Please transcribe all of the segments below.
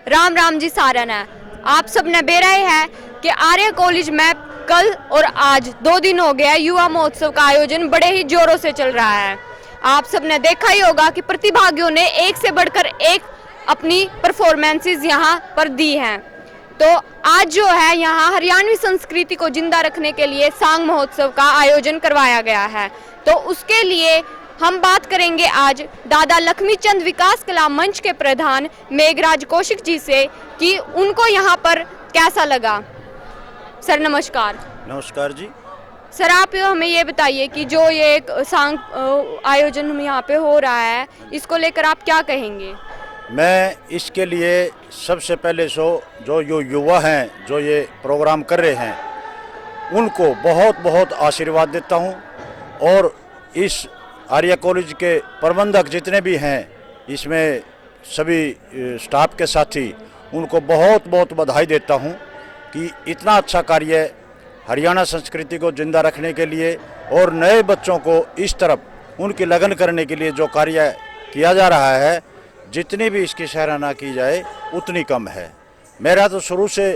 राम राम जी सारन है। आप सब ने बेराए है कि आर्य कॉलेज में कल और आज 2 दिन हो गया युवा महोत्सव का आयोजन बड़े ही जोरों से चल रहा है। आप सब ने देखा ही होगा कि प्रतिभागियों ने एक से बढ़कर एक अपनी परफॉर्मेंसेस यहाँ पर दी हैं। तो आज जो है यहाँ हरियाणवी संस्कृति को जिंदा रखने के लिए सांग महोत्सव का आयोजन करवाया गया है। तो उसके लिए हम बात करेंगे आज दादा लक्ष्मीचंद विकास कला मंच के प्रधान मेघराज कौशिक जी से कि उनको यहाँ पर कैसा लगा। सर नमस्कार। नमस्कार जी। सर आप हमें ये बताइए कि जो ये एक सांग आयोजन हम यहाँ पे हो रहा है इसको लेकर आप क्या कहेंगे। मैं इसके लिए सबसे पहले जो युवा हैं जो ये प्रोग्राम कर रहे हैं उनको बहुत बहुत आशीर्वाद देता हूँ और इस आर्य कॉलेज के प्रबंधक जितने भी हैं इसमें सभी स्टाफ के साथी उनको बहुत बहुत बधाई देता हूँ कि इतना अच्छा कार्य हरियाणा संस्कृति को जिंदा रखने के लिए और नए बच्चों को इस तरफ उनकी लगन करने के लिए जो कार्य किया जा रहा है, जितनी भी इसकी सराहना की जाए उतनी कम है। मेरा तो शुरू से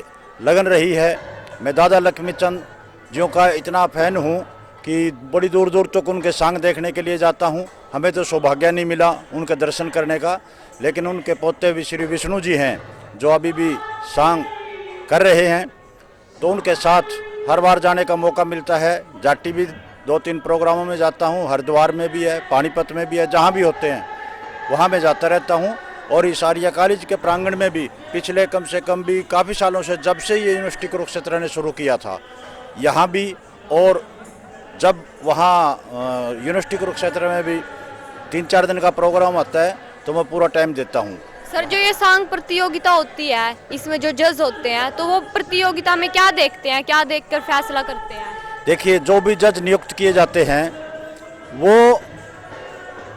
लगन रही है। मैं दादा लक्ष्मीचंद जियों का इतना फैन हूँ कि बड़ी दूर दूर तक उनके सांग देखने के लिए जाता हूँ। हमें तो सौभाग्य नहीं मिला उनके दर्शन करने का, लेकिन उनके पोते श्री विष्णु जी हैं जो अभी भी सांग कर रहे हैं, तो उनके साथ हर बार जाने का मौका मिलता है। जाटी भी 2-3 प्रोग्रामों में जाता हूँ, हरिद्वार में भी है, पानीपत में भी है, जहाँ भी होते हैं वहाँ मैं जाता रहता हूँ। और इस आर्य कॉलेज के प्रांगण में भी पिछले कम से कम भी काफ़ी सालों से, जब से ये यूनिवर्सिटी कुरुक्षेत्र ने शुरू किया था यहाँ भी, और जब वहाँ यूनिवर्सिटी कुरुक्षेत्र में भी 3-4 दिन का प्रोग्राम होता है तो मैं पूरा टाइम देता हूँ। सर जो ये सांग प्रतियोगिता होती है इसमें जो जज होते हैं तो वो प्रतियोगिता में क्या देखते हैं, क्या देखकर फैसला करते हैं। देखिए, जो भी जज नियुक्त किए जाते हैं वो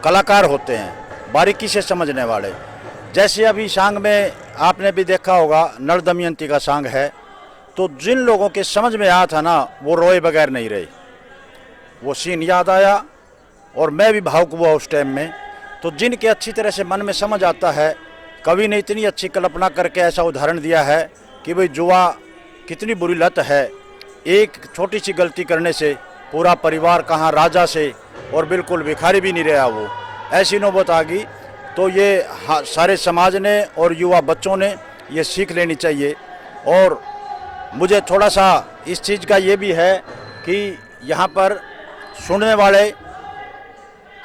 कलाकार होते हैं, बारीकी से समझने वाले। जैसे अभी सांग में आपने भी देखा होगा नल दमयंती का सांग है, तो जिन लोगों के समझ में आया था ना वो रोए बगैर नहीं रहे। वो सीन याद आया और मैं भी भावुक हुआ उस टाइम में। तो जिनके अच्छी तरह से मन में समझ आता है, कवि ने इतनी अच्छी कल्पना करके ऐसा उदाहरण दिया है कि भाई जुआ कितनी बुरी लत है, एक छोटी सी गलती करने से पूरा परिवार कहाँ राजा से और बिल्कुल भिखारी भी नहीं रहा वो, ऐसी नौबत आ गई। तो ये सारे समाज ने और युवा बच्चों ने ये सीख लेनी चाहिए। और मुझे थोड़ा सा इस चीज़ का ये भी है कि यहाँ पर सुनने वाले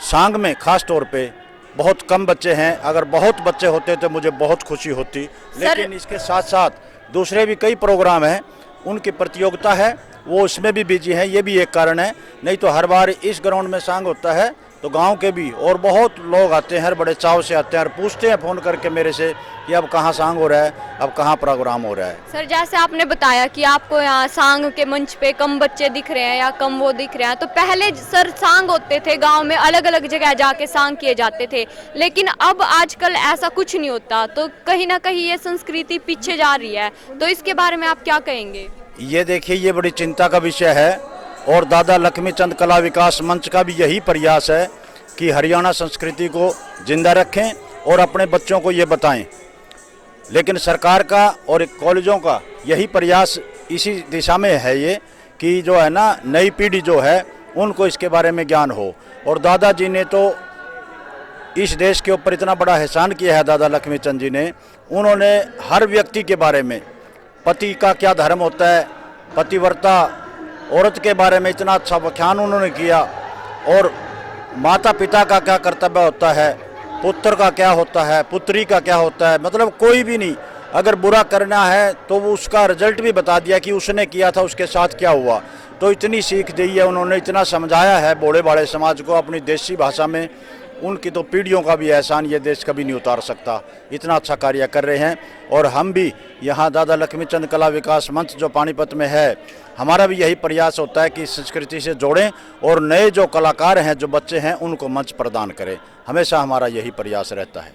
सांग में ख़ास तौर पे बहुत कम बच्चे हैं। अगर बहुत बच्चे होते तो मुझे बहुत खुशी होती, लेकिन इसके साथ साथ दूसरे भी कई प्रोग्राम हैं, उनकी प्रतियोगिता है, वो उसमें भी बिजी हैं। ये भी एक कारण है, नहीं तो हर बार इस ग्राउंड में सांग होता है तो गांव के भी और बहुत लोग आते हैं, बड़े चाव से आते हैं और पूछते हैं फ़ोन करके मेरे से कि अब कहाँ सांग हो रहा है, अब कहाँ प्रोग्राम हो रहा है। सर जैसे आपने बताया कि आपको यहाँ सांग के मंच पे कम बच्चे दिख रहे हैं या कम वो दिख रहे हैं, तो पहले सर सांग होते थे गांव में, अलग अलग जगह जाके सांग किए जाते थे, लेकिन अब आजकल ऐसा कुछ नहीं होता। तो कहीं ना कहीं ये संस्कृति पीछे जा रही है, तो इसके बारे में आप क्या कहेंगे। ये देखिए, ये बड़ी चिंता का विषय है और दादा लक्ष्मीचंद कला विकास मंच का भी यही प्रयास है कि हरियाणा संस्कृति को जिंदा रखें और अपने बच्चों को ये बताएं। लेकिन सरकार का और कॉलेजों का यही प्रयास इसी दिशा में है ये कि जो है ना, नई पीढ़ी जो है उनको इसके बारे में ज्ञान हो। और दादाजी ने तो इस देश के ऊपर इतना बड़ा एहसान किया है, दादा लक्ष्मीचंद जी ने, उन्होंने हर व्यक्ति के बारे में, पति का क्या धर्म होता है, पतिव्रता औरत के बारे में इतना अच्छा व्याख्यान उन्होंने किया, और माता पिता का क्या कर्तव्य होता है, पुत्र का क्या होता है, पुत्री का क्या होता है। मतलब कोई भी नहीं, अगर बुरा करना है तो वो उसका रिजल्ट भी बता दिया कि उसने किया था, उसके साथ क्या हुआ। तो इतनी सीख दी है उन्होंने, इतना समझाया है भोले भाले समाज को अपनी देसी भाषा में। उनकी तो पीढ़ियों का भी एहसान ये देश कभी नहीं उतार सकता। इतना अच्छा कार्य कर रहे हैं। और हम भी यहाँ दादा लक्ष्मीचंद कला विकास मंच जो पानीपत में है, हमारा भी यही प्रयास होता है कि संस्कृति से जोड़ें और नए जो कलाकार हैं, जो बच्चे हैं, उनको मंच प्रदान करें। हमेशा हमारा यही प्रयास रहता है।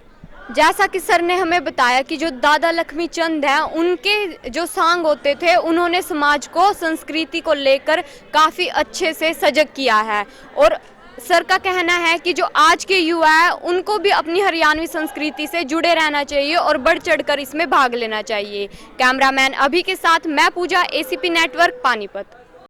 जैसा कि सर ने हमें बताया कि जो दादा लक्ष्मीचंद हैं, उनके जो सांग होते थे, उन्होंने समाज को, संस्कृति को लेकर काफ़ी अच्छे से सजग किया है। और सर का कहना है कि जो आज के युवा है उनको भी अपनी हरियाणवी संस्कृति से जुड़े रहना चाहिए और बढ़ चढ़कर इसमें भाग लेना चाहिए। कैमरामैन अभी के साथ मैं पूजा, एसीपी नेटवर्क पानीपत।